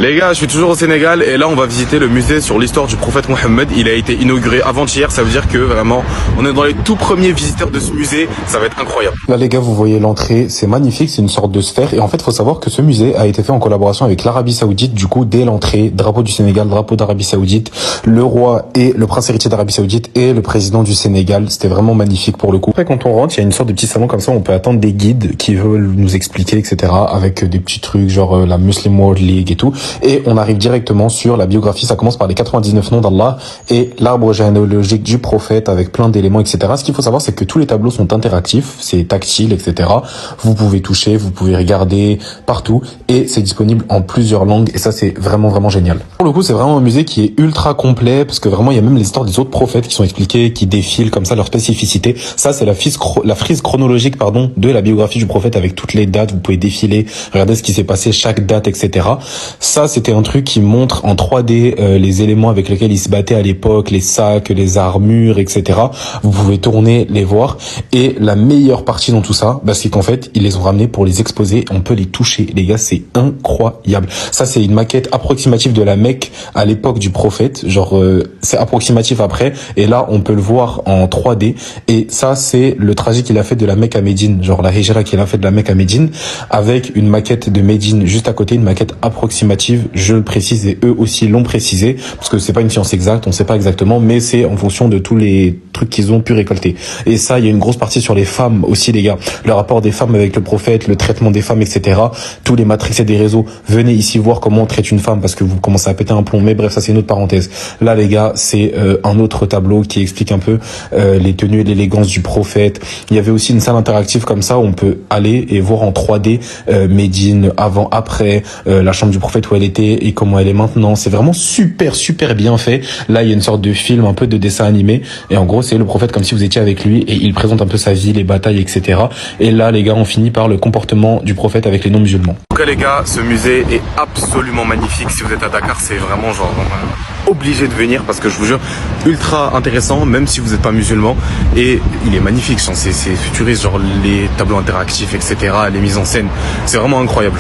Les gars, je suis toujours au Sénégal et là on va visiter le musée sur l'histoire du prophète Mohammed. Il a été inauguré avant-hier, ça veut dire que vraiment on est dans les tout premiers visiteurs de ce musée, ça va être incroyable. Là les gars, vous voyez l'entrée, c'est magnifique, c'est une sorte de sphère et en fait faut savoir que ce musée a été fait en collaboration avec l'Arabie Saoudite. Du coup dès l'entrée, drapeau du Sénégal, drapeau d'Arabie Saoudite, le roi et le prince héritier d'Arabie Saoudite et le président du Sénégal, c'était vraiment magnifique pour le coup. Après quand on rentre, il y a une sorte de petit salon comme ça, on peut attendre des guides qui veulent nous expliquer etc. avec des petits trucs genre la Muslim World League et tout, et on arrive directement sur la biographie. Ça commence par les 99 noms d'Allah et l'arbre généalogique du prophète avec plein d'éléments, etc. Ce qu'il faut savoir, c'est que tous les tableaux sont interactifs, c'est tactile, etc. Vous pouvez toucher, vous pouvez regarder partout et c'est disponible en plusieurs langues et ça, c'est vraiment, vraiment génial. Pour le coup, c'est vraiment un musée qui est ultra complet parce que vraiment, il y a même les histoires des autres prophètes qui sont expliquées, qui défilent comme ça, leur spécificité. Ça, c'est la frise chronologique, pardon, de la biographie du prophète avec toutes les dates. Vous pouvez défiler, regarder ce qui s'est passé, chaque date, etc. Ça, c'était un truc qui montre en 3D les éléments avec lesquels ils se battaient à l'époque, les sacs, les armures, etc. Vous pouvez tourner, les voir. Et la meilleure partie dans tout ça, bah, c'est qu'en fait, ils les ont ramenés pour les exposer. On peut les toucher, les gars, c'est incroyable. Ça, c'est une maquette approximative de la Mecque à l'époque du prophète. Genre, c'est approximatif après. Et là, on peut le voir en 3D. Et ça, c'est le trajet qu'il a fait de la Mecque à Médine. Genre, la hijra qu'il a fait de la Mecque à Médine. Avec une maquette de Médine juste à côté, une maquette approximative. Je le précise et eux aussi l'ont précisé parce que c'est pas une science exacte, on sait pas exactement, mais c'est en fonction de tous les trucs qu'ils ont pu récolter. Et ça, il y a une grosse partie sur les femmes aussi, les gars. Le rapport des femmes avec le prophète, le traitement des femmes, etc. Tous les matrixés des réseaux, venez ici voir comment on traite une femme parce que vous commencez à péter un plomb. Mais bref, ça c'est une autre parenthèse. Là, les gars, c'est un autre tableau qui explique un peu les tenues et l'élégance du prophète. Il y avait aussi une salle interactive comme ça où on peut aller et voir en 3D Médine avant, après, la chambre du prophète où elle était et comment elle est maintenant. C'est vraiment super bien fait. Là, il y a une sorte de film, un peu de dessin animé. Et en gros, c'est le prophète comme si vous étiez avec lui et il présente un peu sa vie, les batailles, etc. Et là, les gars, on finit par le comportement du prophète avec les non-musulmans. En tout cas, les gars, ce musée est absolument magnifique. Si vous êtes à Dakar, c'est vraiment genre obligé de venir parce que je vous jure, ultra intéressant, même si vous n'êtes pas musulman. Et il est magnifique. C'est futuriste, genre les tableaux interactifs, etc. Les mises en scène. C'est vraiment incroyable.